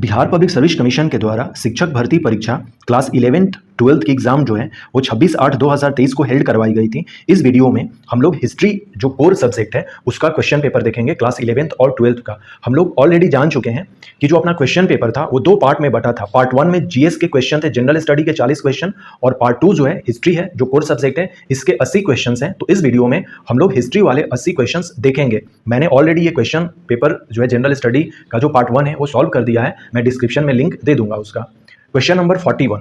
Bihar public service commission के द्वारा शिक्षक भर्ती परीक्षा क्लास 11th 12th की एग्जाम जो है वो 26/8/2023 को हेल्ड करवाई गई थी। इस वीडियो में हम लोग हिस्ट्री जो कोर सब्जेक्ट है उसका क्वेश्चन पेपर देखेंगे क्लास 11th और 12th का। हम लोग ऑलरेडी जान चुके हैं कि जो अपना क्वेश्चन पेपर था वो दो पार्ट में बटा था। पार्ट 1 में जीएस के क्वेश्चन थे, जनरल स्टडी के 40 क्वेश्चन, और पार्ट 2 जो है हिस्ट्री है जो कोर सब्जेक्ट है, इसके 80 क्वेश्चन हैं। तो इस वीडियो में हम लोग हिस्ट्री वाले 80 क्वेश्चन देखेंगे। मैंने ऑलरेडी ये क्वेश्चन पेपर जो है जनरल स्टडी का जो पार्ट 1 है वो सॉल्व कर दिया है, मैं डिस्क्रिप्शन में लिंक दे दूंगा उसका। Question number 41,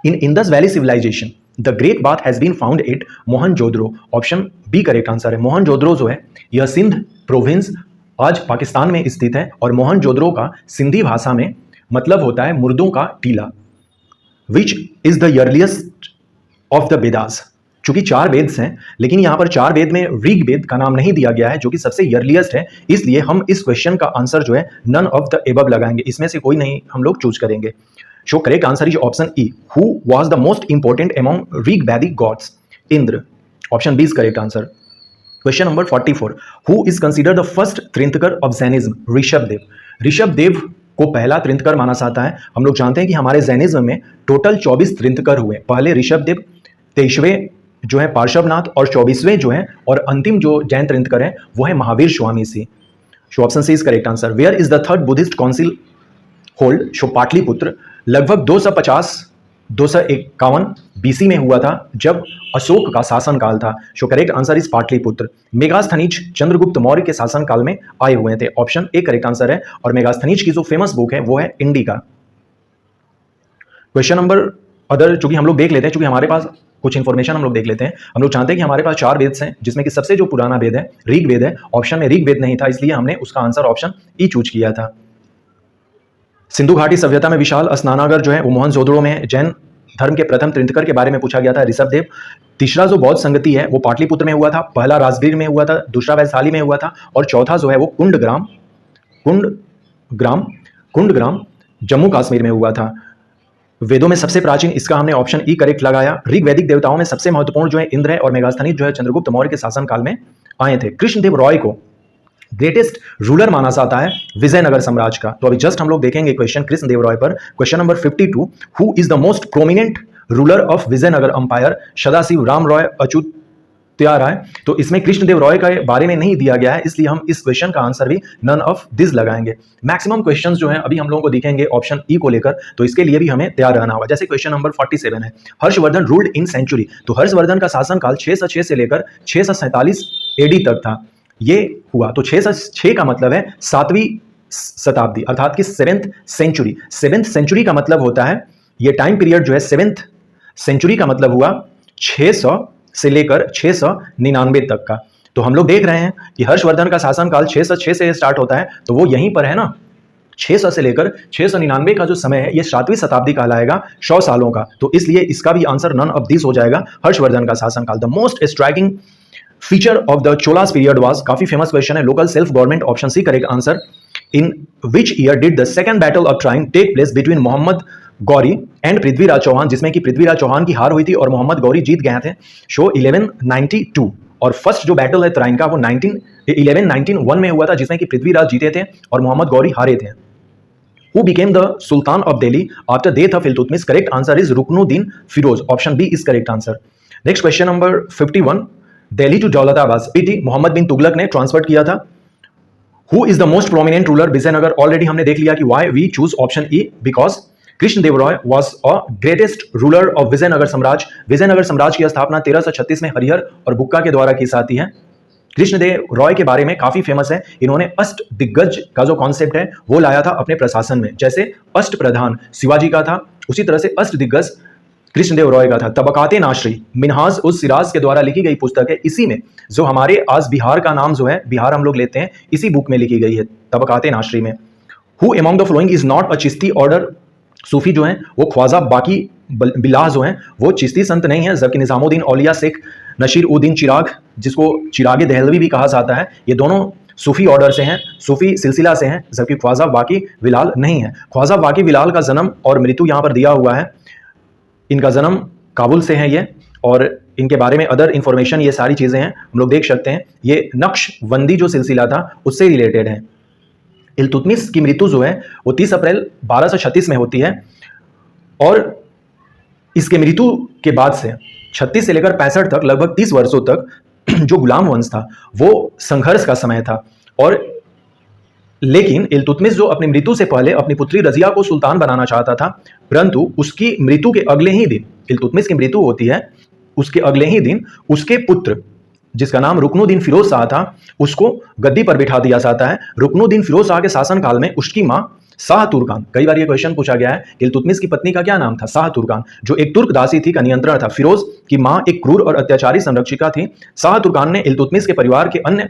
in Indus Valley civilisation the great bath has been found at Mohenjodaro. Option B correct answer है। मोहनजोदड़ो जो है यह सिंध प्रोविंस आज पाकिस्तान में स्थित है, और मोहनजोदड़ो का सिंधी भाषा में मतलब होता है मुर्दों का टीला। Which is the earliest of the Vedas. चूंकि 4 वेद हैं, लेकिन यहां पर 4 वेद में ऋग वेद का नाम नहीं दिया गया है जो कि सबसे अर्लीस्ट है, इसलिए हम इस क्वेश्चन का आंसर जो है नन ऑफ द एबव लगाएंगे। इसमें से कोई नहीं हम लोग चूज करेंगे। So correct answer is option E. Who was the most important among Rig Vedic gods? Indra. Option B is correct answer. Question number 44, who is considered the first tirthankar of Jainism? Rishabhdev. Rishabhdev को पहला तीर्थंकर माना जाता है। हम लोग जानते हैं कि हमारे जैनिज्म में टोटल 24 तीर्थंकर हुए। पहले ऋषभदेव, 23वें जो है पार्श्वनाथ, और 24वें जो है और अंतिम जो जैन तीर्थंकर है वो है Mahavir Swami C. So option C is correct answer. Where is the third Buddhist council hold? So Pataliputra. लगभग 251 बीसी में हुआ था जब अशोक का शासनकाल था। सो correct answer is Pataliputra. Megasthenes Chandragupta Maurya के शासनकाल में आए हुए थे। ऑप्शन ए करेक्ट आंसर है। और मेगास्थनीज की जो फेमस बुक है वो है इंडिका। क्वेश्चन नंबर अदर चूंकि हम लोग देख लेते हैं, चूंकि हमारे पास कुछ इंफॉर्मेशन हम लोग देख लेते हैं। हम लोग जानते हैं कि हमारे पास 4 वेद हैं, जिसमें कि सबसे जो पुराना वेद है ऋग वेद है। ऑप्शन में ऋग वेद नहीं था, इसलिए हमने उसका आंसर ऑप्शन ई चूज किया था। सिंधु घाटी सभ्यता में विशाल स्नानागार जो है वो मोहनजोदड़ो में। जैन धर्म के प्रथम तीर्थंकर के बारे में पूछा गया था, ऋषभदेव। तीसरा जो बौद्ध संगति है वो पाटलिपुत्र में हुआ था, पहला राजगीर में हुआ था, दूसरा वैशाली में हुआ था, और चौथा जो है वो कुंडग्राम जम्मू कश्मीर में हुआ था। वेदों में सबसे प्राचीन, इसका हमने ऑप्शन ई करेक्ट लगाया। ऋग वैदिक देवताओं में सबसे महत्वपूर्ण जो है इंद्र है, और मेगास्थनीज जो है चंद्रगुप्त मौर्य के शासनकाल में आए थे। कृष्णदेव रॉय को ग्रेटेस्ट रूलर माना जाता है विजयनगर साम्राज्य का। तो अभी जस्ट हम लोग देखेंगे क्वेश्चन कृष्णदेव रॉय पर। Question number 52, who is the most prominent ruler of Vijayanagar empire? Sadashiv Ram Roy, Achyutya Rai. तो इसमें कृष्णदेव रॉय के बारे में नहीं दिया गया है, इसलिए हम इस क्वेश्चन का आंसर भी नन ऑफ दिस लगाएंगे। मैक्सिमम क्वेश्चंस जो हैं अभी हम लोगों को दिखेंगे ऑप्शन ई को लेकर, तो इसके लिए भी हमें तैयार रहना होगा। जैसे क्वेश्चन नंबर 47 है, हर्षवर्धन रूल्ड इन सेंचुरी। तो हर्षवर्धन का शासनकाल 606 से लेकर 647 एडी तक था। ये हुआ तो 606 का मतलब है 7वीं शताब्दी, अर्थात कि 7th सेंचुरी। 7th सेंचुरी का मतलब होता है ये टाइम पीरियड जो है 7th सेंचुरी का मतलब हुआ 600 से लेकर 699 तक का। तो हम लोग देख रहे हैं कि हर्षवर्धन का शासनकाल 606 से स्टार्ट होता है, तो वो यहीं पर है ना। 600 से लेकर 699 का जो समय है ये 7वीं शताब्दी कहलाएगा, 100 सालों का। तो इसलिए इसका भी आंसर नन ऑफ दिस हो जाएगा, हर्षवर्धन का शासनकाल। The most striking feature of the Cholas period was, काफी फेमस क्वेश्चन है, local self government. Option C correct answer. In which year did the second battle of Tarain take place between Mohammad Ghori and Prithviraj Chauhan? जिसमें कि पृथ्वीराज चौहान की हार हुई थी और मोहम्मद गौरी जीत गए थे। शो 1192। और फर्स्ट जो बैटल है ट्राइन का वो 1191 में हुआ था, जिसमें कि पृथ्वीराज जीते थे और मोहम्मद गौरी हारे थे। Who became the Sultan of Delhi after death of Iltutmish? Correct answer is Ruknuddin Firoz. Option B is correct answer. Next question number 51. Delhi to Daulatabad city Mohammad bin Tughlaq ने ट्रांसफर किया था। Who is the most prominent ruler? Vijayanagara. Already हमने देख लिया कि why we choose option E, because Krishnadeva Roy was a greatest ruler of Vijayanagar साम्राज्य। विजयनगर साम्राज्य की स्थापना 1336 में हरिहर और बुक्का के द्वारा की जाती है। कृष्णदेव रॉय के बारे में काफी फेमस है, इन्होंने अष्ट दिग्गज का जो कॉन्सेप्ट है वो लाया था अपने प्रशासन में। जैसे अष्ट प्रधान शिवाजी का था, उसी तरह से अष्ट दिग्गज कृष्णदेव रॉय का था। तबकाते नाशरी मिनहाज उस सिराज के द्वारा लिखी गई पुस्तक है, इसी में जो हमारे आज बिहार का नाम जो है बिहार हम लोग लेते हैं, इसी बुक में लिखी गई है तबकाते नाशरी में। Who among the following is not a Chishti order? सूफी जो है वो ख्वाजा बाकी बिलाह जो है वो चिश्ती संत नहीं है, जबकि निजामुद्दीन औलिया शेख नशीर उद्दीन चिराग, जिसको चिरागे दहलवी भी कहा जाता है, ये दोनों सूफी ऑर्डर से हैं, सूफी सिलसिला से हैं, जबकि ख्वाजा बाकी बिलाल नहीं है। ख्वाजा बाकी बिलाल का जन्म और मृत्यु यहाँ पर दिया हुआ है। इनका जन्म काबुल से है ये, और इनके बारे में अदर इंफॉर्मेशन ये सारी चीज़ें हैं हम लोग देख सकते हैं। ये नक्शबंदी जो सिलसिला था उससे रिलेटेड है। इल्तुतमिश की मृत्यु जो है वो 30 अप्रैल 1236 में होती है और इसके मृत्यु के बाद से 36 से लेकर 65 तक लगभग 30 वर्षों तक जो गुलाम वंश था वो संघर्ष का समय था। और लेकिन इल्तुतमिश जो अपनी मृत्यु से पहले अपनी पुत्री रजिया को सुल्तान बनाना चाहता था, परंतु उसकी मृत्यु के अगले ही दिन, इल्तुतमिश की मृत्यु होती है उसके अगले ही दिन उसके पुत्र जिसका नाम रुकनुद्दीन फिरोज शाह था उसको गद्दी पर बिठा दिया जाता है। रुकनुद्दीन फिरोज शाह के शासनकाल में उसकी मां शाह तुर्कान, कई बार ये क्वेश्चन पूछा गया है, इल्तुतमिश की पत्नी का क्या नाम था? शाह तुर्कान, जो एक तुर्क दासी थी का नियंत्रण था। फिरोज की मां एक क्रूर और अत्याचारी संरक्षिका थी। शाह तुर्कान ने इल्तुतमिश के परिवार के अन्य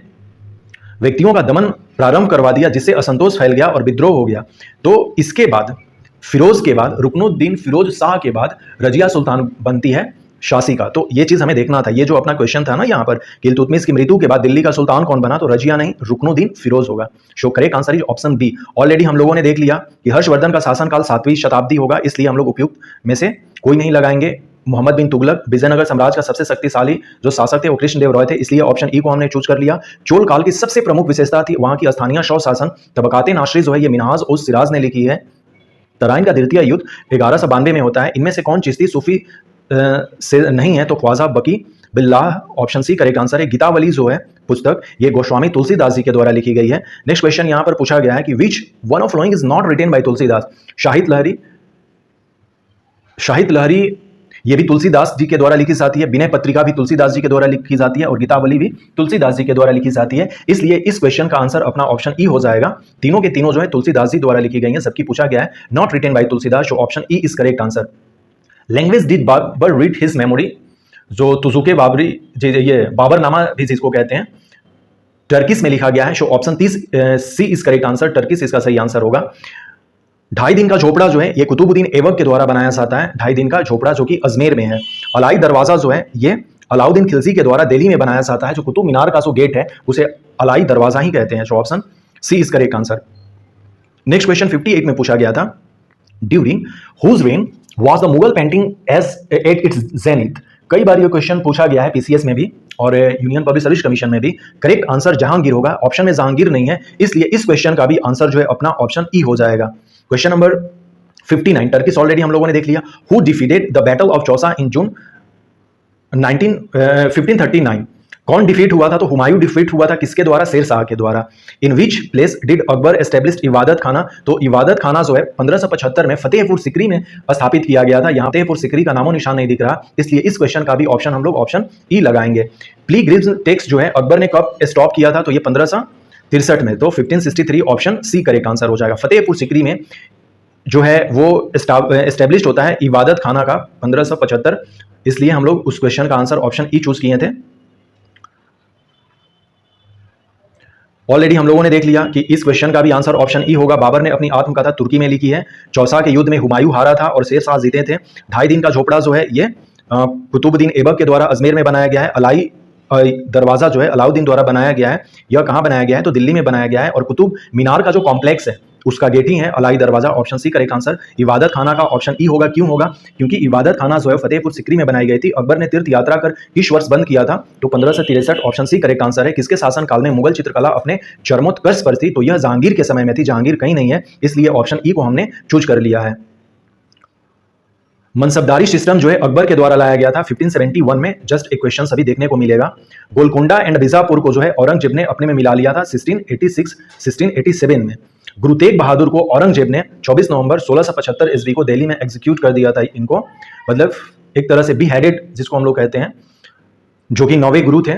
व्यक्तियों का दमन प्रारंभ करवा दिया, जिससे असंतोष फैल गया और विद्रोह हो गया। तो इसके बाद फिरोज के बाद रुकनुद्दीन फिरोज शाह के बाद रजिया सुल्तान बनती है शासिका। तो ये चीज हमें देखना था, ये जो अपना क्वेश्चन था ना यहाँ पर कि इल्तुतमिश की मृत्यु के बाद दिल्ली का सुल्तान कौन बना, तो रजिया नहीं रुकनुद्दीन फिरोज होगा। So correct answer is option B. Already हम लोगों ने देख लिया कि हर्षवर्धन का शासनकाल 7वीं शताब्दी होगा, इसलिए हम लोग उपयुक्त में से कोई नहीं लगाएंगे। मोहम्मद बिन तुगलक विजयनगर साम्राज्य का सबसे शक्तिशाली जो शासक थे वो कृष्णदेव राय थे, इसलिए ऑप्शन ई को हमने चूज कर लिया। चोल काल की सबसे प्रमुख विशेषता थी वहां की स्थानीय शव शासन। तबकाते नाशरी जो है ये मिनहाज उस सिराज ने लिखी है। तराइन का द्वितीय युद्ध 1192 में होता है। इनमें से कौन चिश्ती सूफी से नहीं है, तो ख्वाजा बकी बिल्लाह, ऑप्शन सी करेक्ट आंसर है। गीतावली जो है पुस्तक ये गोस्वामी तुलसीदास जी के द्वारा लिखी गई है। नेक्स्ट क्वेश्चन यहां पर पूछा गया है कि which one of following is not written by Tulsidas. Shahid Lahiri ये भी तुलसीदास जी के द्वारा लिखी जाती है। विनय पत्रिका भी तुलसीदास जी के द्वारा लिखी जाती है और गीतावली भी तुलसीदास जी के द्वारा लिखी जाती है। इसलिए इस क्वेश्चन का आंसर अपना ऑप्शन ई हो जाएगा। तीनों के तीनों जो है तुलसीदास जी द्वारा लिखी गई है, सबकी पूछा गया है नॉट रिटेन बाय तुलसीदास, जो option E is correct answer. Language did Babur read his memory, जो तुजुके बाबरी ये बाबरनामा भी जिसको कहते हैं, टर्किश में लिखा गया है। So option 30 C is correct answer, Turkish इसका सही आंसर होगा। 2.5 दिन का झोपड़ा जो है ये कुतुबुद्दीन ऐबक के द्वारा बनाया जाता है। 2.5 दिन का झोपड़ा जो कि अजमेर में है। अलाई दरवाजा जो है ये अलाउद्दीन खिलजी के द्वारा दिल्ली में बनाया जाता है। जो कुतुब मीनार का जो गेट है उसे अलाई दरवाजा ही कहते हैं। So option C is correct answer. Next question 58 में पूछा गया था, during whose reign was the Mughal painting age at its zenith. कई बार ये क्वेश्चन पूछा गया है पीसीएस में भी और यूनियन पब्लिक सर्विस कमीशन में भी। करेक्ट आंसर जहांगीर होगा। ऑप्शन में जहांगीर नहीं है, इसलिए इस क्वेश्चन का भी आंसर जो है अपना ऑप्शन ई हो जाएगा। क्वेश्चन नंबर 59, टर्किश ऑलरेडी हम लोगों ने देख लिया। Who defeated the battle of Chausa in June 1539। कौन डिफीट हुआ था, तो हुमायूं डिफीट हुआ था किसके द्वारा? शेर शाह के द्वारा। In which place did Akbar establish Ibadat Khana, तो इबादत खाना जो है 1575 में फतेहपुर सिकरी में स्थापित किया गया था। यहाँ फतेहपुर सिकरी का नामो निशान नहीं दिख रहा, इसलिए इस क्वेश्चन का भी ऑप्शन हम लोग ऑप्शन ई लगाएंगे। प्लीग्रिम्स टेक्स्ट जो है अकबर ने कब स्टॉप किया था, तो ये 1563 में, तो 1563 ऑप्शन सी करेक्ट आंसर हो जाएगा। फतेहपुर सिकरी में जो है वो एस्टेब्लिश होता है इबादत खाना का 1575, इसलिए हम लोग उस क्वेश्चन का आंसर ऑप्शन ई चूज किए थे। ऑलरेडी हम लोगों ने देख लिया कि इस क्वेश्चन का भी आंसर ऑप्शन ई होगा। बाबर ने अपनी आत्मकथा तुर्की में लिखी है। चौसा के युद्ध में हुमायूं हारा था और शेर शाह जीते थे। 2.5 दिन का झोपड़ा जो है ये कुतुबुद्दीन ऐबक के द्वारा अजमेर में बनाया गया है। अलाई दरवाजा जो है अलाउद्दीन द्वारा बनाया गया है। यह कहाँ बनाया गया है, तो दिल्ली में बनाया गया है। और कुतुब मीनार का जो कॉम्प्लेक्स है उसका गेट ही है अलाई दरवाजा, ऑप्शन सी करेक्ट आंसर। इबादत खाना का ऑप्शन ई होगा। क्यों होगा, क्योंकि इबादत खाना जो है फतेहपुर सिकरी में बनाई गई थी। अकबर ने तीर्थ यात्रा कर इस वर्ष बंद किया था, तो 1563, ऑप्शन सी करेक्ट आंसर है। किसके शासन काल में मुगल चित्रकला अपने चरमोत्कर्ष पर थी, तो यह जहांगीर के समय में थी। जहांगीर कहीं नहीं है, इसलिए ऑप्शन ई को हमने चूज कर लिया है। मनसबदारी सिस्टम जो है अकबर के द्वारा लाया गया था 1571 में। जस्ट एक क्वेश्चन सभी देखने को मिलेगा। गोलकुंडा एंड बीजापुर को जो है औरंगजेब ने अपने में मिला लिया था 1687 में। गुरु तेग बहादुर को औरंगजेब ने 24 नवंबर 1675 ईस्वी को दिल्ली में एग्जीक्यूट कर दिया था। इनको मतलब एक तरह से बीहेडेड जिसको हम लोग कहते हैं, जो कि 9वें गुरु थे।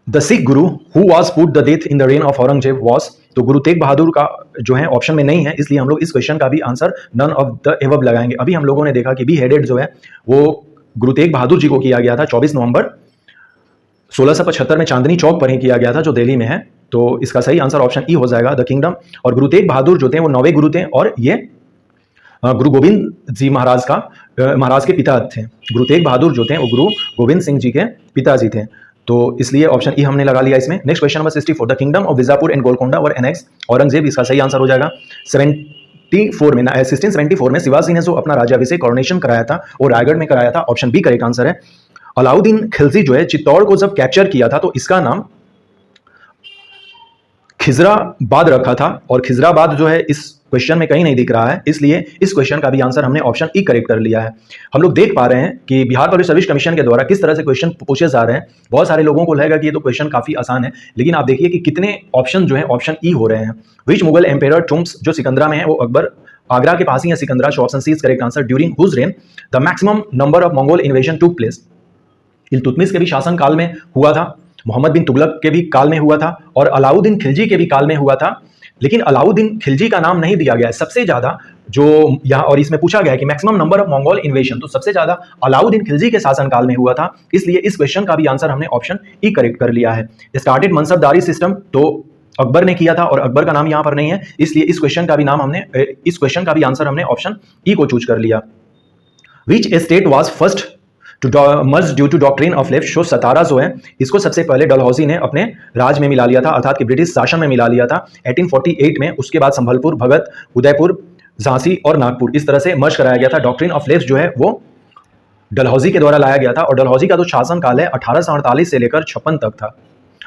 The Sikh Guru who was put the death in the rain of Aurangzeb was, तो गुरु तेग बहादुर का जो है ऑप्शन में नहीं है, इसलिए हम लोग इस क्वेश्चन का भी answer none of the above लगाएंगे। अभी हम लोगों ने देखा कि बीहेडेड जो है वो गुरु तेग बहादुर जी को किया गया था 24 नवंबर 1675 में चांदनी चौक पर ही किया गया था, जो दिल्ली में है। तो इसका सही आंसर ऑप्शन ई हो जाएगा, द किंगडम। और गुरु तेग बहादुर जो थे वो 9वें गुरु थे और ये गुरु गोविंद जी महाराज के पिता थे। गुरु तेग बहादुर जो थे वो गुरु गोविंद सिंह जी के पिताजी थे, तो इसलिए ऑप्शन ई हमने लगा लिया इसमें। Next question number 64, the kingdom of Bijapur and Golconda were annex Aurangzeb, इसका सही आंसर हो जाएगा। 1674 में शिवाजी ने जो अपना राज्याभिषेक कॉरोनेशन कराया था वो रायगढ़ में कराया था, ऑप्शन बी करेक्ट आंसर है। अलाउद्दीन खिलजी जो है चित्तौड़ को जब कैप्चर किया था तो इसका नाम खिजराबाद रखा था, और खिजराबाद जो है इस क्वेश्चन में कहीं नहीं दिख रहा है, इसलिए इस क्वेश्चन का भी आंसर हमने ऑप्शन ई करेक्ट कर लिया है। हम लोग देख पा रहे हैं कि बिहार पब्लिक सर्विस कमीशन के द्वारा किस तरह से क्वेश्चन पूछे जा रहे हैं। बहुत सारे लोगों को लगेगा कि ये तो क्वेश्चन काफी आसान है, लेकिन आप देखिए कि कितने ऑप्शन जो है ऑप्शन ई हो रहे हैं। विच मुगल एम्पेयर टुम्स जो सिकंदरा में है वो अकबर आगरा के पास ही है Sikandra, so option C is correct answer. During whose reign the maximum number of Mongol invasion took place. Iltutmish के भी शासन काल में हुआ था, मोहम्मद बिन तुगलक के भी काल में हुआ था, और अलाउद्दीन खिलजी के भी काल में हुआ था, लेकिन अलाउद्दीन खिलजी का नाम नहीं दिया गया है। सबसे ज्यादा जो यहाँ, और इसमें पूछा गया है कि मैक्सिमम नंबर ऑफ मंगोल इन्वेशन, तो सबसे ज्यादा अलाउद्दीन खिलजी के शासनकाल में हुआ था, इसलिए इस क्वेश्चन का भी आंसर हमने ऑप्शन ई करेक्ट कर लिया है। स्टार्टेड मनसबदारी सिस्टम तो अकबर ने किया था, और अकबर का नाम यहाँ पर नहीं है, इसलिए इस क्वेश्चन का भी आंसर हमने ऑप्शन ई को चूज कर लिया। Which state was first to merge due to doctrine of left. So Satara जो है इसको सबसे पहले डलहौजी ने अपने राज में मिला लिया था, अर्थात कि ब्रिटिश शासन में मिला लिया था 1848 में। उसके बाद संभलपुर, भगत, उदयपुर, झांसी और नागपुर इस तरह से मर्ज कराया गया था। डॉक्ट्रिन ऑफ लेफ्ट जो है वो डलहौजी के द्वारा लाया गया था, और डलहौजी का जो शासन काल है 1848 से लेकर 56 तक था।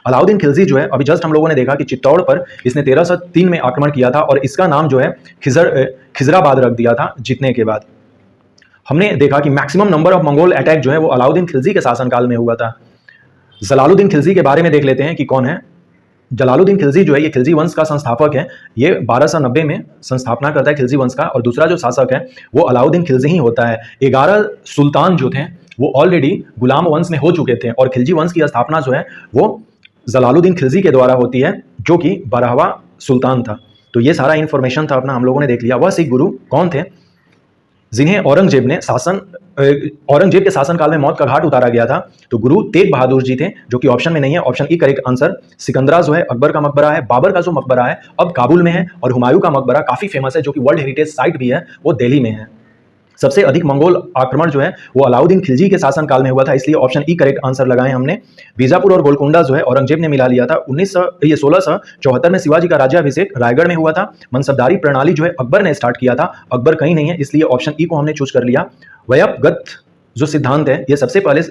अलाउद्दीन खिलजी जो है अभी जस्ट हम लोगों ने देखा कि चित्तौड़ पर इसने 1303 में आक्रमण किया था, और इसका नाम जो है खिजराबाद रख दिया था जीतने के बाद। हमने देखा कि maximum number of Mongol attack जो है वो अलाउद्दीन खिलजी के शासनकाल में हुआ था। जलालुद्दीन खिलजी के बारे में देख लेते हैं कि कौन है। जलालुद्दीन खिलजी जो है ये खिलजी वंश का संस्थापक है। ये 1290 में संस्थापना करता है खिलजी वंश का, और दूसरा जो शासक है वो अलाउद्दीन खिलजी ही होता है। 11 सुल्तान जो थे वो ऑलरेडी गुलाम वंश में हो चुके थे, और खिलजी वंश की स्थापना जो है वो जलालुद्दीन खिलजी के द्वारा होती है, जो कि 12वां सुल्तान था। तो ये सारा इंफॉर्मेशन था अपना हम लोगों ने देख लिया। वह सिख गुरु कौन थे जिन्हें औरंगजेब के शासनकाल में मौत का घाट उतारा गया था? तो गुरु तेग बहादुर जी थे, जो कि ऑप्शन में नहीं है, option E correct answer. Sikandra जो है अकबर का मकबरा है, बाबर का जो मकबरा है अब काबुल में है, और हुमायूं का मकबरा काफी फेमस है, जो कि वर्ल्ड हेरिटेज साइट भी है, वो दिल्ली में है। सबसे अधिक मंगोल आक्रमण जो है वो अलाउद्दीन खिलजी के शासनकाल में हुआ था, इसलिए ऑप्शन ई करेक्ट आंसर लगाए हमने। बीजापुर और गोलकुंडा जो है औरंगजेब ने मिला लिया था। 1674 में शिवाजी का राज्याभिषेक रायगढ़ में हुआ था। मनसबदारी प्रणाली जो है अकबर ने स्टार्ट किया था, अकबर कहीं नहीं है, इसलिए ऑप्शन ई को हमने चूज कर लिया। वयपगत जो सिद्धांत है ये सबसे पहले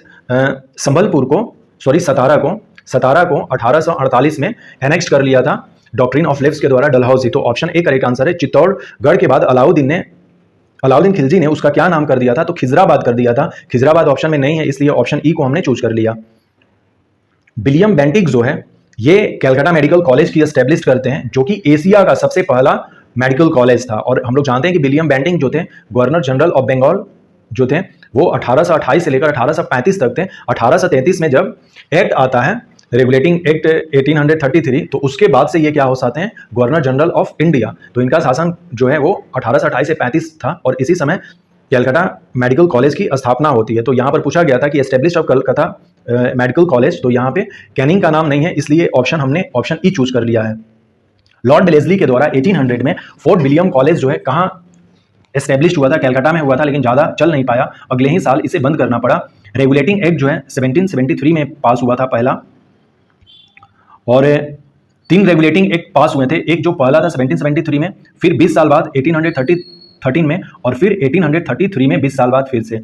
सतारा को 1848 में एनेक्स कर लिया था डॉक्ट्रिन ऑफ लेफ्ट के द्वारा डलहौजी। तो ऑप्शन ए करेक्ट आंसर है। चित्तौड़गढ़ के बाद अलाउद्दीन खिलजी ने उसका क्या नाम कर दिया था? तो खिजराबाद कर दिया था। खिजराबाद ऑप्शन में नहीं है, इसलिए ऑप्शन ई को हमने चूज कर लिया। विलियम बेंटिक जो है ये कैलकाटा मेडिकल कॉलेज की एस्टेब्लिश करते हैं, जो कि एशिया का सबसे पहला मेडिकल कॉलेज था। और हम लोग जानते हैं कि विलियम बेंटिक जो थे गवर्नर जनरल ऑफ बंगाल जो थे वो 1828 से लेकर 1835 तक थे। 1833 में जब एक्ट आता है रेगुलेटिंग एक्ट 1833, तो उसके बाद से ये क्या हो जाते हैं? Governor general of India. तो इनका शासन जो है वो 1828 से 35 था, और इसी समय कलकत्ता मेडिकल कॉलेज की स्थापना होती है। तो यहाँ पर पूछा गया था कि establish of Calcutta medical college, तो यहाँ पे कैनिंग का नाम नहीं है, इसलिए हमने ऑप्शन ई चूज कर लिया है। लॉर्ड बेलेस्ली के द्वारा 1800 में फोर्ट विलियम कॉलेज जो है कहाँ एस्टेब्लिश हुआ था? कलकत्ता में हुआ था, लेकिन ज़्यादा चल नहीं पाया, अगले ही साल इसे बंद करना पड़ा। रेगुलेटिंग एक्ट जो है 1773 में पास हुआ था पहला, और 3 रेगुलेटिंग एक्ट पास हुए थे। एक जो पहला था 1773 में, फिर 20 साल बाद 1813 में, और फिर 1833 में 20 साल बाद फिर से।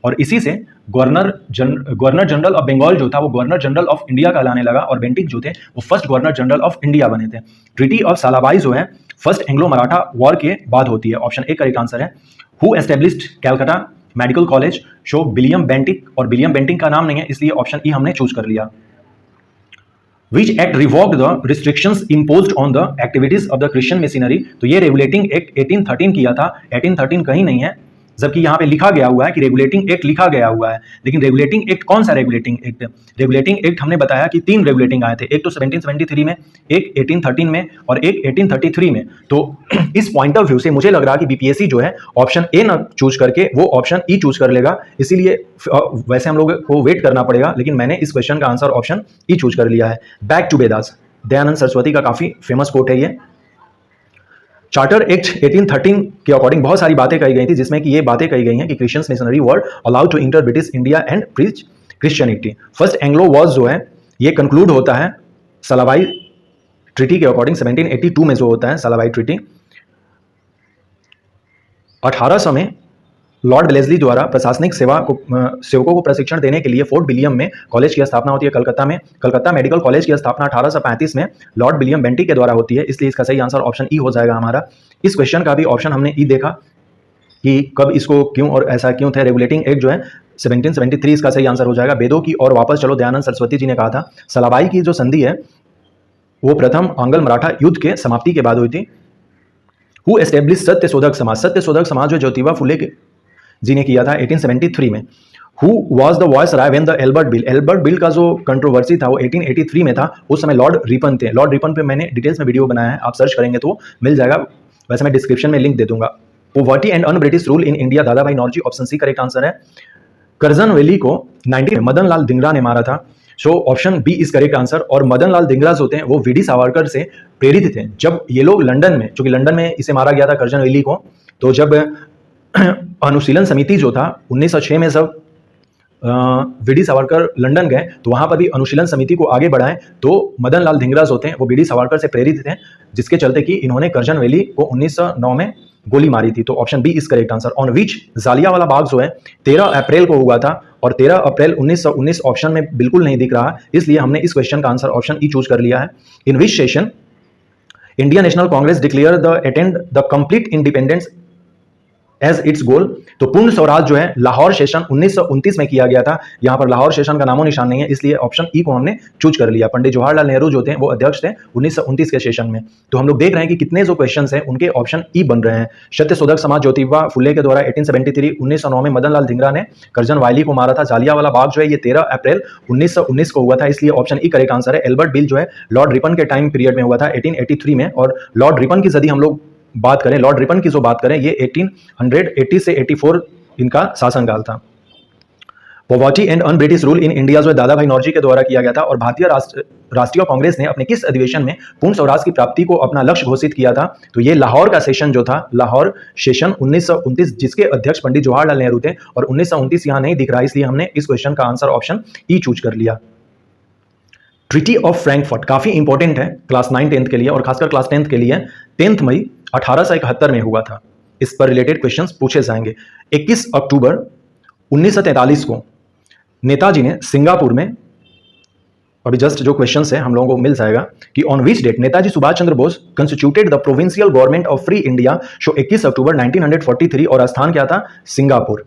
और इसी से गवर्नर जनरल ऑफ बंगाल जो था वो गवर्नर जनरल ऑफ इंडिया कहलाने लगा, और बेंटिक जो थे वो first governor general of India बने थे। ट्रीटी ऑफ सालाबाई जो है फर्स्ट एंग्लो मराठा वॉर के बाद होती है, ऑप्शन ए करेक्ट आंसर है। Who established Calcutta medical college? Show William Bentinck, और विलियम बेंटिक का नाम नहीं है, इसलिए ऑप्शन ई हमने चूज कर लिया। Which act revoked the restrictions imposed on the activities of the Christian missionary? तो ये रेगुलेटिंग एक्ट 1813 किया था, 1813 कहीं नहीं है, जबकि यहाँ पे लिखा गया हुआ है कि रेगुलेटिंग एक्ट लिखा गया हुआ है, लेकिन रेगुलेटिंग एक्ट कौन सा रेगुलेटिंग एक्ट? रेगुलेटिंग एक्ट हमने बताया कि 3 रेगुलेटिंग आए थे, एक तो 1773 में, एक 1813 में, और एक 1833 में। तो इस पॉइंट ऑफ व्यू से मुझे लग रहा कि बीपीएससी जो है ऑप्शन ए ना चूज करके वो ऑप्शन ई चूज कर लेगा, इसीलिए वैसे हम लोग को वेट करना पड़ेगा, लेकिन मैंने इस क्वेश्चन का आंसर ऑप्शन ई चूज कर लिया है। बैक टू वेदास, दयानंद सरस्वती का काफी फेमस कोट है ये। चार्टर एक्ट 1813 के अकॉर्डिंग बहुत सारी बातें कही गई थी, जिसमें कि ये बातें कही गई हैं कि Christians missionary were allowed to enter British India and preach Christianity. First Anglo war जो है ये कंक्लूड होता है सलाबाई ट्रीटी के अकॉर्डिंग 1782 में जो होता है सलाबाई ट्रीटी। 1800 में लॉर्ड ब्लेजली द्वारा प्रशासनिक सेवकों को प्रशिक्षण देने के लिए फोर्ट विलियम में कॉलेज की स्थापना होती है कलकत्ता में। कलकत्ता मेडिकल कॉलेज की स्थापना 1835 में लॉर्ड विलियम बेंटिक के द्वारा होती है, इसलिए इसका सही आंसर ऑप्शन ई हो जाएगा हमारा। इस क्वेश्चन का भी ऑप्शन हमने ई देखा कि कब इसको क्यों और ऐसा क्यों थे। रेगुलेटिंग एक्ट जो है 1773 इसका सही आंसर हो जाएगा। वेदों की और वापस चलो दयानंद सरस्वती जी ने कहा था। सलाबाई की जो संधि है वो प्रथम आंग्ल मराठा युद्ध के समाप्ति के बाद हुई थी। हु एस्टेब्लिश सत्य शोधक समाज, सत्य शोधक समाज जो ज्योतिबा फुले जी ने किया था 1873 में। Who was the viceroy when the Ilbert Bill, Ilbert Bill का जो कंट्रोवर्सी था वो 1883 में था, उस समय लॉर्ड रिपन थे। लॉर्ड रिपन पे मैंने डिटेल्स में वीडियो बनाया है, आप सर्च करेंगे तो मिल जाएगा, वैसे मैं डिस्क्रिप्शन में लिंक दे दूंगा। Poverty and un-British rule in India, Dadabhai Naoroji, option C correct answer है। करजन वैली को 19 में मदन लाल धिंगरा ने मारा था, so option B is correct answer. और मदन लाल धिंगरा जो होते हैं वो वीडी सावरकर से प्रेरित थे। जब ये लोग लंदन में, चूंकि लंदन में इसे मारा गया था करजन वैली को, तो जब अनुशीलन समिति जो था 1906 में जब वीडी सावरकर लंदन गए तो वहां पर भी अनुशीलन समिति को आगे बढ़ाएं, तो मदन लाल धिंगरा होते हैं वो वीडी सावरकर से प्रेरित थे, जिसके चलते कि इन्होंने करजन वैली को 1909 में गोली मारी थी। तो option B is correct answer. On which, Jallianwala Bagh जो है 13 अप्रैल को हुआ था और 13 अप्रैल 1919 ऑप्शन में बिल्कुल नहीं दिख रहा, इसलिए हमने इस क्वेश्चन का आंसर ऑप्शन ई चूज कर लिया है। In which session Indian National Congress declare the attend the complete independence as its goal, तो पूर्ण स्वराज जो है लाहौर सेशन 1929 में किया गया था। यहाँ पर लाहौर सेशन का नामो निशान नहीं है, इसलिए ऑप्शन ई को हमने चूज कर लिया। पंडित जवाहरलाल नेहरू जो थे वो अध्यक्ष थे 1929 के सेशन में। तो हम लोग देख रहे हैं कि कितने जो क्वेश्चंस हैं उनके ऑप्शन ई बन रहे हैं। सत्य शोधक समाज ज्योतिबा फुले के द्वारा 1873 1909 में मदन लाल धिंगरा ने करजन वायली को मारा था। जालियांवाला बाग जो है ये 13 अप्रैल 1919 को हुआ था, इसलिए ऑप्शन ई करेक्ट आंसर है। एल्बर्ट बिल जो है लॉर्ड रिपन के टाइम पीरियड में हुआ था 1883 में, और लॉर्ड रिपन की यदि हम लोग बात करें, लॉर्ड रिपन की जो बात करें, ये 1880 से 84 इनका शासनकाल था। Poverty and un-British rule in India जो दादा भाई नौरोजी के द्वारा किया गया था, और भारतीय राष्ट्रीय कांग्रेस ने अपने किस अधिवेशन में पूर्ण स्वराज की प्राप्ति को अपना लक्ष्य घोषित किया था, तो ये लाहौर का सेशन जो था, लाहौर सेशन 1929, जिसके अध्यक्ष पंडित जवाहरलाल नेहरू थे, और 1929 यहां नहीं दिख रहा, इसलिए हमने इस क्वेश्चन का आंसर ऑप्शन ई चूज कर लिया। ट्रीटी ऑफ फ्रैंकफर्ट काफी इंपॉर्टेंट है क्लास 9 10th के लिए, और खासकर क्लास 10th के लिए। 10 मई 1871 में हुआ था, इस पर रिलेटेड क्वेश्चंस पूछे जाएंगे। 21 अक्टूबर 1943 को नेताजी ने सिंगापुर में, अभी जस्ट जो क्वेश्चंस है हम लोगों को मिल जाएगा कि on which date Netaji Subhash Chandra Bose constituted the provincial government of free India, so 21 October 1943, और स्थान क्या था, सिंगापुर।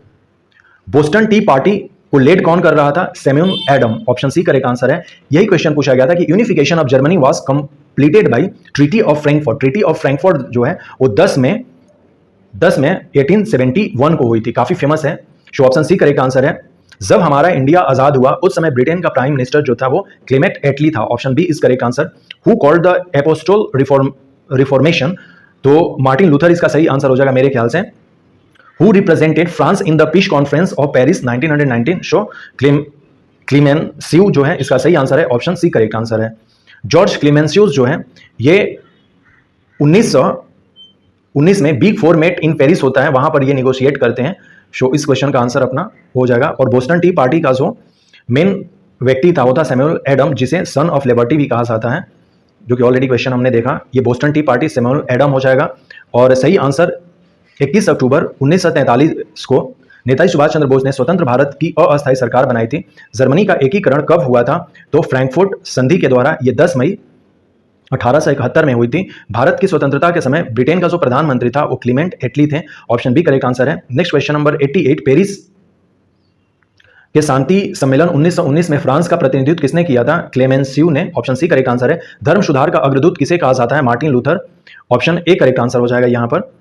बोस्टन टी पार्टी को लेड कौन कर रहा था, Samuel Adam, option C correct answer है। यही क्वेश्चन पूछा गया था कि unification of Germany was completed by treaty of Frankfurt. Treaty of Frankfurt जो है वो 10 में 1871 को हुई थी, काफी फेमस है। So option C correct answer है। जब हमारा इंडिया आजाद हुआ उस समय ब्रिटेन का प्राइम मिनिस्टर जो था वो क्लेमेंट एटली था, option B is correct answer. Who called the apostle reformation, तो मार्टिन लूथर इसका सही आंसर हो जाएगा मेरे ख्याल से। Who represented France in the Peace Conference of Paris 1919? So Clemenceau जो है इसका सही आंसर है, ऑप्शन सी करेक्ट आंसर है। जॉर्ज क्लीमेंसियस जो है ये 1919 में big four met in Paris होता है, वहां पर ये निगोशिएट करते हैं। सो इस क्वेश्चन का आंसर अपना हो जाएगा। और बोस्टन टी पार्टी का जो मेन व्यक्ति था वो था सैमुअल एडम, जिसे सन ऑफ लिबर्टी भी कहा जाता है, जो कि ऑलरेडी क्वेश्चन हमने देखा। ये Boston tea party Samuel Adam हो जाएगा। और सही आंसर 21 अक्टूबर 1943 को नेताजी सुभाष चंद्र बोस ने स्वतंत्र भारत की अस्थायी सरकार बनाई थी। जर्मनी का एकीकरण कब हुआ था, तो फ्रैंकफर्ट संधि के द्वारा, ये 10 मई 1871 में हुई थी। भारत की स्वतंत्रता के समय ब्रिटेन का जो प्रधानमंत्री था वो क्लीमेंट एटली थे, ऑप्शन बी करेक्ट आंसर है। नेक्स्ट क्वेश्चन नंबर 88, पेरिस के शांति सम्मेलन 1919 में फ्रांस का प्रतिनिधित्व किसने किया था, क्लेमेंसियू ने, ऑप्शन सी करेक्ट आंसर है। धर्म सुधार का अग्रदूत किसे कहा जाता है, Martin Luther, option A correct answer हो जाएगा यहाँ पर।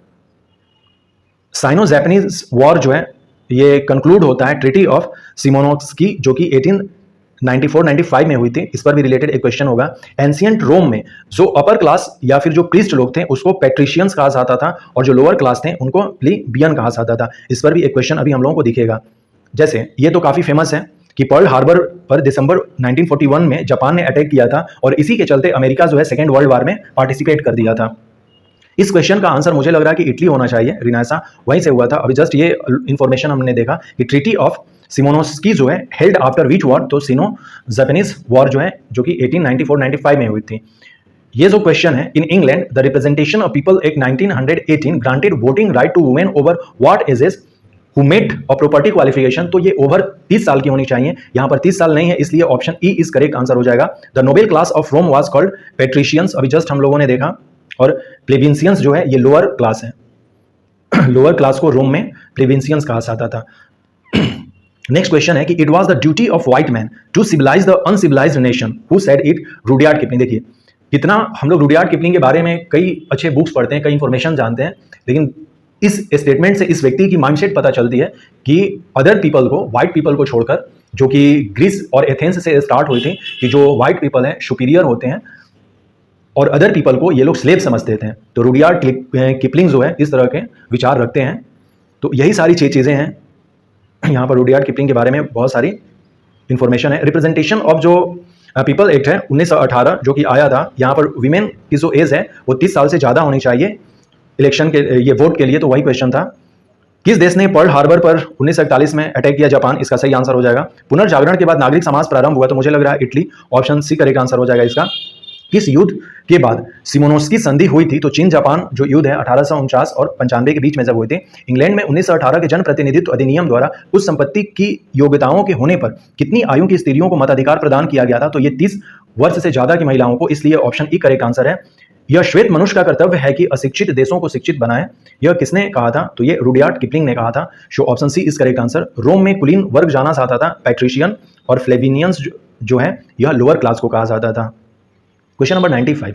साइनो जैपनीज वॉर जो है ये कंक्लूड होता है ट्रीटी ऑफ सिमोनोव्स्की, जो कि 1894-95 में हुई थी। इस पर भी रिलेटेड एक क्वेश्चन होगा। एंशियंट रोम में जो अपर क्लास या फिर जो प्रीस्ट लोग थे उसको पैट्रिशियंस कहा जाता था, और जो लोअर क्लास थे उनको प्लीबियन कहा जाता था। इस पर भी एक क्वेश्चन अभी हम लोगों को दिखेगा। जैसे ये तो काफी फेमस है कि पर्ल हार्बर पर दिसंबर 1941 में जापान ने अटैक किया था, और इसी के चलते अमेरिका जो है सेकेंड वर्ल्ड वॉर में पार्टिसिपेट कर दिया था। इस क्वेश्चन का आंसर मुझे लग रहा है कि इटली होना चाहिए, रिनासा वहीं से हुआ था। अभी जस्ट ये इंफॉर्मेशन हमने देखा कि ट्रीटी ऑफ सिमोनोव्स्की जो है हेल्ड आफ्टर विच वॉर, तो सिनो जापानीज वॉर जो है जो कि 1894-95 में हुई थी। ये जो क्वेश्चन है, in England the representation of people act 1918 granted voting right to women over what ages who met a property qualification, तो ये ओवर 30 साल की होनी चाहिए, यहां पर 30 साल नहीं है, इसलिए option E is correct answer हो जाएगा। The noble class of Rome was called patricians, अभी जस्ट हम लोगों ने देखा, और प्लेबियंसियंस जो है ये लोअर क्लास है। लोअर क्लास को रोम में प्लेबियंसियंस कहा जाता था। नेक्स्ट क्वेश्चन है कि it was the duty of white man to civilise the uncivilised nation, who said it? Rudyard Kipling. देखिए कितना हम लोग रुडयार्ड किपलिंग के बारे में कई अच्छे बुक्स पढ़ते हैं, कई इंफॉर्मेशन जानते हैं, लेकिन इस स्टेटमेंट से इस व्यक्ति की माइंडसेट पता चलती है कि अदर पीपल को, व्हाइट पीपल को छोड़कर, जो कि ग्रीस और एथेंस से स्टार्ट हुई थी, कि जो व्हाइट पीपल हैं सुपीरियर होते हैं और अदर पीपल को ये लोग स्लेव समझते थे। तो रुडयार्ड किपलिंग जो है इस तरह के विचार रखते हैं। तो यही सारी 6 चीज़ें हैं यहाँ पर रुडयार्ड किपलिंग के बारे में बहुत सारी इंफॉर्मेशन है। रिप्रेजेंटेशन ऑफ जो पीपल एक्ट है 1918 जो कि आया था, यहाँ पर वीमेन की जो एज है वो 30 साल से ज़्यादा होनी चाहिए इलेक्शन के, ये वोट के लिए। तो वही क्वेश्चन था। किस देश ने पर्ल हार्बर पर 1941 में अटैक किया? जापान, इसका सही आंसर हो जाएगा। पुनर्जागरण के बाद नागरिक समाज प्रारंभ हुआ, तो मुझे लग रहा है Italy, option C correct answer हो जाएगा इसका। किस युद्ध के बाद सिमोनोस्की संधि हुई थी? तो चीन जापान जो युद्ध है 1849 और 95 के बीच में जब हुए थे। इंग्लैंड में 1918 के जन प्रतिनिधित्व अधिनियम द्वारा उस संपत्ति की योग्यताओं के होने पर कितनी आयु की स्त्रियों को मताधिकार प्रदान किया गया था? तो ये 30 वर्ष से ज्यादा की महिलाओं को, इसलिए ऑप्शन ई करेक्ट आंसर है। यह श्वेत मनुष्य का कर्तव्य है कि अशिक्षित देशों को शिक्षित बनाए, यह किसने कहा था? तो ये रुडयार्ड किपलिंग ने कहा था। So option C is correct answer. Rome में कुलीन वर्ग जाना जाता था, पैट्रिशियन, और फ्लेविनियंस जो है यह लोअर क्लास को कहा जाता था। Question number 95,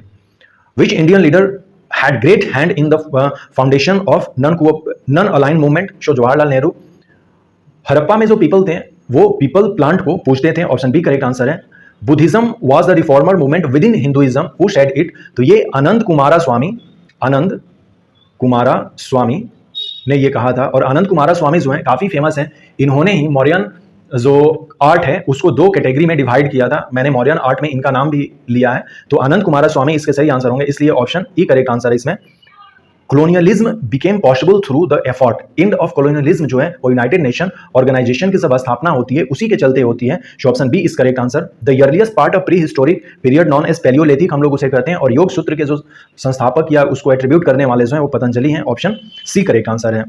which Indian leader had great hand in the foundation of non align movement? So Jawaharlal Nehru. Harappa में जो पीपल थे वो पीपल प्लांट को पूजते थे, ऑप्शन बी करेक्ट आंसर है। Buddhism was the reformer movement with in Hinduism, who said it? तो ये आनंद कुमारा स्वामी ने ये कहा था। और आनंद कुमारा स्वामी जो है काफी फेमस हैं, इन्होंने ही मौर्यन जो आर्ट है उसको 2 कैटेगरी में डिवाइड किया था। मैंने मौर्यन आर्ट में इनका नाम भी लिया है, तो आनंद कुमारा स्वामी इसके सही आंसर होंगे, इसलिए ऑप्शन ई करेक्ट आंसर है इसमें। Colonialism became possible through the effort, end of colonialism जो है वो यूनाइटेड नेशन ऑर्गेनाइजेशन की जब स्थापना होती है उसी के चलते होती है। So option B is correct answer. The earliest part of prehistoric period known as palaeolithic हम लोग उसे कहते हैं, और योग सूत्र के जो संस्थापक या उसको एट्रीब्यूट करने वाले जो है वो पतंजलि हैं, ऑप्शन सी करेक्ट आंसर है।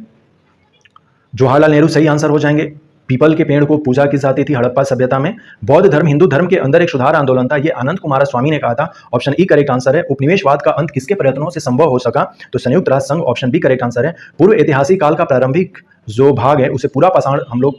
जवाहरलाल नेहरू सही आंसर हो जाएंगे। पीपल के पेड़ को पूजा की जाती थी हड़प्पा सभ्यता में। बौद्ध धर्म हिंदू धर्म के अंदर एक सुधार आंदोलन था, ये आनंद कुमार स्वामी ने कहा था, ऑप्शन ई करेक्ट आंसर है। उपनिवेशवाद का अंत किसके प्रयत्नों से संभव हो सका? तो संयुक्त राष्ट्र संघ, ऑप्शन बी करेक्ट आंसर है। पूर्व ऐतिहासिक काल का प्रारंभिक जो भाग है उसे पूरा पाषाण हम लोग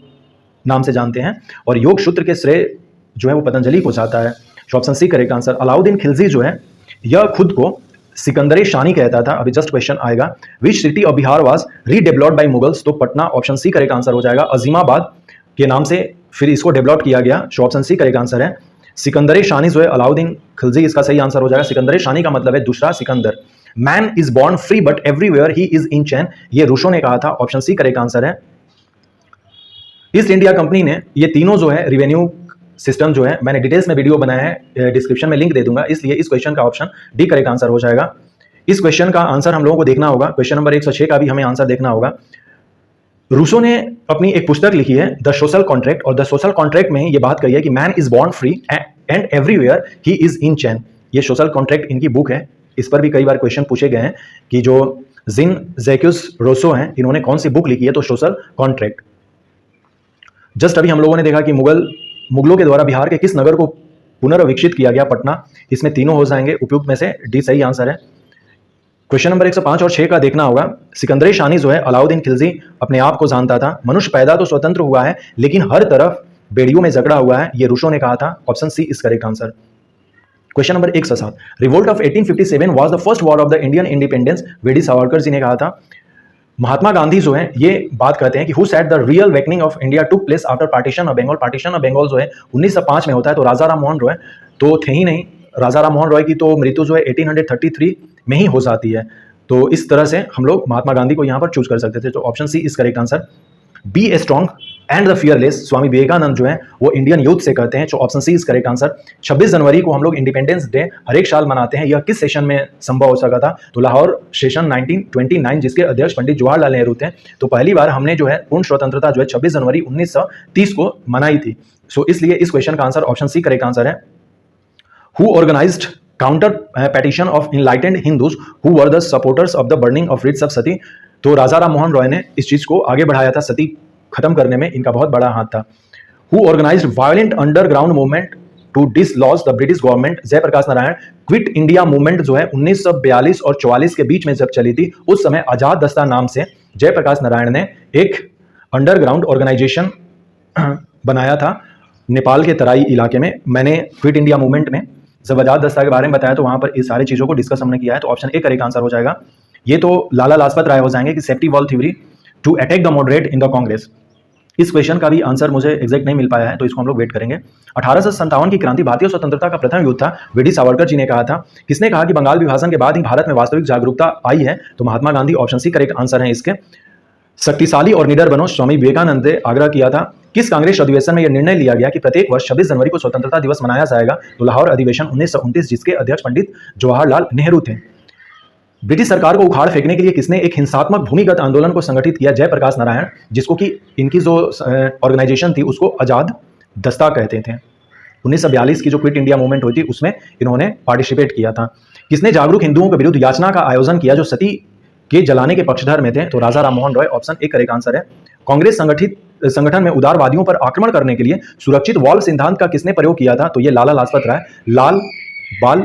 नाम से जानते हैं, और योग सूत्र के श्रेय जो है वो पतंजलि को जाता है, option C correct answer. Alauddin Khilji जो है यह खुद को सिकंदर शानी कहता था, अभी जस्ट क्वेश्चन आएगा। Which city of Bihar was redeveloped by Mughals? तो Patna, option C correct answer हो जाएगा। अजीमाबाद के नाम से फिर इसको डेवलप किया गया, so option C correct answer है। सिकंदर शानी जो है अलाउद्दीन खिलजी, इसका सही आंसर हो जाएगा। सिकंदर शानी का मतलब है दूसरा Sikandar. Man is born free but everywhere he is in chain, ये रूसो ने कहा था, ऑप्शन सी करेक्ट आंसर है। ईस्ट इंडिया कंपनी ने ये तीनों जो है रिवेन्यू सिस्टम जो है, मैंने डिटेल्स में वीडियो बनाया है, डिस्क्रिप्शन में लिंक दे दूंगा, इसलिए इस क्वेश्चन का ऑप्शन डी करेक्ट आंसर हो जाएगा। इस क्वेश्चन का आंसर हम लोगों को देखना होगा, क्वेश्चन नंबर 106 का भी हमें आंसर देखना होगा। रूसो ने अपनी एक पुस्तक लिखी है द सोशल कॉन्ट्रैक्ट, और द सोशल कॉन्ट्रैक्ट में ये बात कही है कि man is born free and everywhere he is in chain. ये सोशल कॉन्ट्रैक्ट इनकी बुक है, इस पर भी कई बार क्वेश्चन पूछे गए हैं कि जो जिन जैक्यूस रोसो हैं इन्होंने कौन सी बुक लिखी है? तो सोशल कॉन्ट्रैक्ट। जस्ट अभी हम लोगों ने देखा कि मुगलों के द्वारा बिहार के किस नगर को पुनर्विकसित किया गया? पटना। इसमें तीनों हो जाएंगे, उपयुक्त में से डी सही आंसर है। क्वेश्चन नंबर 105 और 6 का देखना होगा। सिकंदर शानी जो है अलाउद्दीन खिलजी अपने आप को जानता था, मनुष्य पैदा तो स्वतंत्र हुआ है लेकिन हर तरफ बेड़ियों में जकड़ा हुआ है, ये रूसो ने कहा था, option C is correct answer. Question number 107, revolt of 1857 was the first war of the Indian independence, V D Savarkar ji ने कहा था। महात्मा गांधी जो है ये बात करते हैं कि who said the real awakening of India took place after partition of Bengal. Partition of Bengal जो है 1905 में होता है, तो राजा राम मोहन रॉय तो थे ही नहीं। राजा राम मोहन रॉय की तो मृत्यु जो है 1833 में ही हो जाती है, तो इस तरह से हम लोग महात्मा गांधी को यहाँ पर चूज कर सकते थे, तो option C is correct answer. Be a strong and the fearless, Swami Vivekanand जो है वो इंडियन यूथ से कहते हैं, तो option C is correct answer. 26 जनवरी को हम लोग इंडिपेंडेंस डे हर एक साल मनाते हैं, यह किस सेशन में संभव हो सका था? तो लाहौर सेशन 1929, जिसके अध्यक्ष पंडित जवाहरलाल नेहरू थे। तो पहली बार हमने जो है पूर्ण स्वतंत्रता जो है 26 जनवरी 1930 को मनाई थी, सो इसलिए इस क्वेश्चन का answer option C correct answer है। Who organised counter petition of enlightened Hindus who were the supporters of the burning of rites of sati? तो राजा राम मोहन रॉय ने इस चीज को आगे बढ़ाया था, सती खत्म करने में इनका बहुत बड़ा हाथ था। Who organised violent underground movement to dislodge the British government? Jayaprakash Narayan. Quit India movement जो है 1942 और 44 के बीच में जब चली थी, उस समय आजाद दस्ता नाम से जयप्रकाश नारायण ने एक अंडरग्राउंड ऑर्गेनाइजेशन बनाया था नेपाल के तराई इलाके में। मैंने क्विट इंडिया मूवमेंट में जब आजाद दस्ता के बारे में बताया तो वहां पर इस सारी चीजों को डिस्कस हमने किया है। तो ऑप्शन ए करेक्ट आंसर हो जाएगा। ये तो लाला लाजपत राय हो जाएंगे कि safety wall theory to attack the moderate in the Congress. इस क्वेश्चन का भी आंसर मुझे एग्जैक्ट नहीं मिल पाया है, तो इसको हम लोग वेट करेंगे। 1857 की क्रांति भारतीय स्वतंत्रता का प्रथम युद्ध था, वी डी सावरकर जी ने कहा था। किसने कहा कि बंगाल विभाजन के बाद ही भारत में वास्तविक जागरूकता आई है? तो Mahatma Gandhi. Option C correct answer है इसके। शक्तिशाली और निडर बनो, स्वामी विवेकानंद ने आग्रह किया था। किस कांग्रेस अधिवेशन में यह निर्णय लिया गया कि प्रत्येक वर्ष 26 जनवरी को स्वतंत्रता दिवस मनाया जाएगा? तो लाहौर अधिवेशन 1929, जिसके अध्यक्ष पंडित जवाहरलाल नेहरू थे। ब्रिटिश सरकार को उखाड़ फेंकने के लिए किसने एक हिंसात्मक भूमिगत आंदोलन को संगठित किया? जयप्रकाश नारायण, जिसको कि इनकी जो ऑर्गेनाइजेशन थी उसको आजाद दस्ता कहते थे। 1942 की जो क्विट इंडिया मूवमेंट हुई थी उसमें इन्होंने पार्टिसिपेट किया था। किसने जागरूक हिंदुओं के विरुद्ध याचना का आयोजन किया जो सती के जलाने के पक्षधर में थे? तो Raja Rammohan Roy. Option A correct answer है। कांग्रेस संगठन में उदारवादियों पर आक्रमण करने के लिए सुरक्षित वॉल्व सिद्धांत का किसने प्रयोग किया था? तो ये लाला लाजपत राय। लाल बाल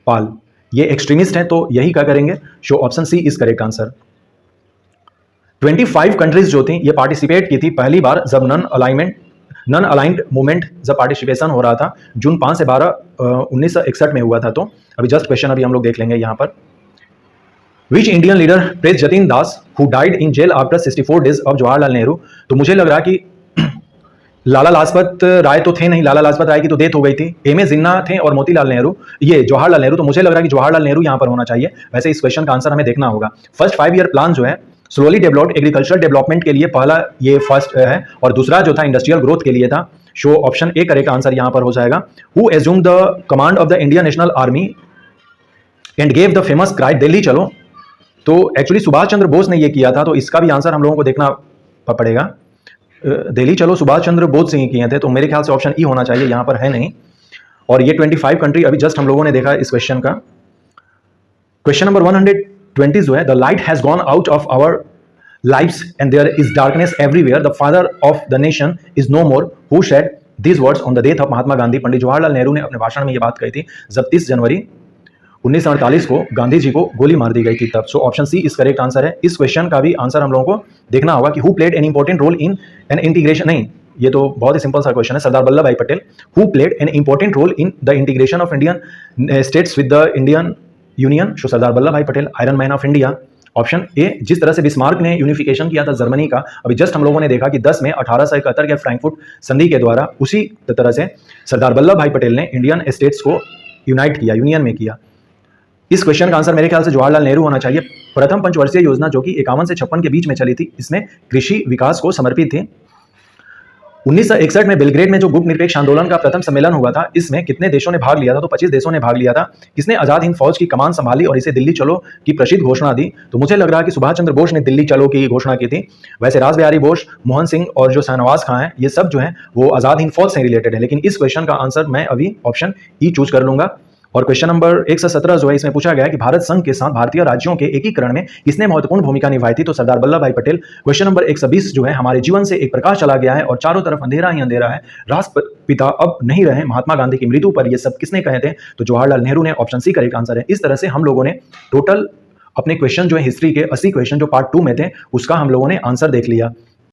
पाल, ये एक्सट्रीमिस्ट हैं, तो यही क्या करेंगे? So option C is correct answer. 25 countries जो थी ये पार्टिसिपेट की थी पहली बार जब नन अलाइंड मूवमेंट जब पार्टिसिपेशन हो रहा था जून 5 से 12 1961 में हुआ था। तो अभी जस्ट क्वेश्चन अभी हम लोग देख लेंगे यहाँ पर। Which Indian leader praised Jatin Das who died in jail after 64 days of Jawaharlal Nehru? तो मुझे लग रहा कि लाला लाजपत राय तो थे नहीं, लाला लाजपत राय की तो डेथ हो गई थी। एम.ए. जिन्ना थे और मोतीलाल नेहरू, ये जवाहरलाल नेहरू। तो मुझे लग रहा है कि जवाहरलाल नेहरू यहाँ पर होना चाहिए। वैसे इस क्वेश्चन का आंसर हमें देखना होगा। फर्स्ट 5 ईयर प्लान जो है स्लोली डेवलप्ड एग्रीकल्चरल डेवलपमेंट के लिए पहला ये फर्स्ट है, और दूसरा जो था इंडस्ट्रियल ग्रोथ के लिए था। Show option A correct answer यहाँ पर हो जाएगा। Who assume the command of the Indian national army and gave the famous cry Delhi चलो? तो एक्चुअली सुभाष चंद्र बोस ने ये किया था, तो इसका भी आंसर हम लोगों को देखना पड़ेगा। दिल्ली चलो सुभाष चंद्र बोस सिंह किए थे, तो मेरे ख्याल से ऑप्शन ई होना चाहिए, यहाँ पर है नहीं। और ये 25 कंट्री अभी जस्ट हम लोगों ने देखा इस क्वेश्चन का। क्वेश्चन नंबर 120 जो है, the light has gone out of our lives and there is darkness everywhere, the father of the nation is no more, who said this words on the death of Mahatma Gandhi? Pandit Jawaharlal Nehru ने अपने भाषण में ये बात कही थी जब 30 जनवरी 1948 को गांधी जी को गोली मार दी गई थी तब। सो ऑप्शन सी इस करेक्ट आंसर है। इस क्वेश्चन का भी आंसर हम लोगों को देखना होगा कि who played an important role in an integration? नहीं, ये तो बहुत ही सिंपल सा क्वेश्चन है। Sardar Vallabh Bhai Patel. Who played an important role in the integration of Indian states with the Indian union? So Sardar Vallabh Bhai Patel, iron man of India. Option A, जिस तरह से Bismarck ने यूनिफिकेशन किया था जर्मनी का, अभी जस्ट हम लोगों ने देखा कि 10 में 1871 के फ्रैंकफर्ट संधि के द्वारा, उसी तरह से सरदार वल्लभ भाई पटेल ने इंडियन स्टेट्स को यूनाइट किया, यूनियन में किया। इस क्वेश्चन का आंसर मेरे ख्याल से जवाहरलाल नेहरू होना चाहिए। प्रथम पंचवर्षीय योजना जो कि 51 से 56 के बीच में चली थी, इसमें कृषि विकास को समर्पित थी। 1961 में बेलग्रेड में जो गुट निरपेक्ष आंदोलन का प्रथम सम्मेलन हुआ था, इसमें कितने देशों ने भाग लिया था? तो 25 देशों ने भाग लिया था। किसने आजाद हिंद फौज की कमान संभाली और इसे दिल्ली चलो की प्रसिद्ध घोषणा दी? तो मुझे लग रहा है कि सुभाष चंद्र बोस ने दिल्ली चलो की घोषणा की थी। वैसे रास बिहारी बोस, मोहन सिंह और जो शाहनवाज खां हैं, ये सब जो है वो आजाद हिंद फौज से रिलेटेड है। लेकिन इस क्वेश्चन का आंसर मैं अभी ऑप्शन ई चूज कर लूंगा। और क्वेश्चन नंबर 117 जो है, इसमें पूछा गया है कि भारत संघ के साथ भारतीय राज्यों के एकीकरण में किसने महत्वपूर्ण भूमिका निभाई थी? तो सरदार वल्लभ भाई पटेल। क्वेश्चन नंबर 120 जो है, हमारे जीवन से एक प्रकाश चला गया है और चारों तरफ अंधेरा ही अंधेरा है, राष्ट्रपिता अब नहीं रहे, महात्मा गांधी की मृत्यु पर ये सब किसने कहे थे? तो जवाहरलाल नेहरू ने। ऑप्शन सी करेक्ट आंसर है। इस तरह से हम लोगों ने टोटल अपने क्वेश्चन जो है हिस्ट्री के 80 क्वेश्चन जो पार्ट 2 में थे, उसका हम लोगों ने आंसर देख लिया।